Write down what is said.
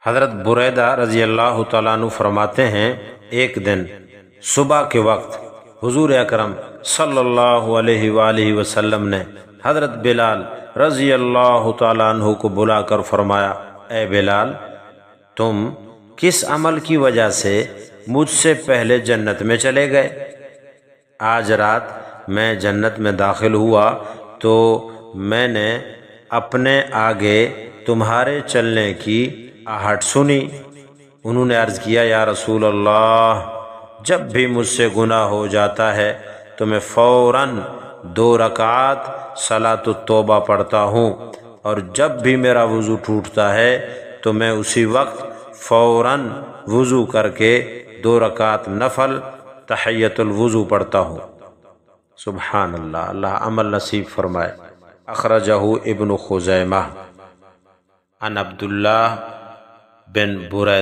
حضرت بریدہ رضی اللہ تعالیٰ عنہ فرماتے ہیں ایک دن صبح کے وقت حضور اکرم صلی اللہ علیہ وآلہ وسلم نے حضرت بلال رضی اللہ تعالیٰ عنہ کو بلا کر فرمایا، اے بلال، تم کس عمل کی وجہ سے مجھ سے پہلے جنت میں چلے گئے؟ آج رات میں جنت میں داخل ہوا تو میں نے اپنے آگے تمہارے چلنے کی آہٹ سنی۔ انہوں نے عرض کیا، یا رسول اللہ، جب بھی مجھ سے گناہ ہو جاتا ہے تو میں فوراً 2 رکعات صلاۃ التوبہ پڑھتا ہوں، اور جب بھی میرا وضو ٹوٹتا ہے تو میں اسی وقت فوراً وضو کر کے 2 رکعات نفل تحیۃ الوضو پڑھتا ہوں۔ سبحان اللہ، اللہ عمل نصیب فرمائے۔ اخرجہ ابن خزیمہ عن عبداللہ بن برید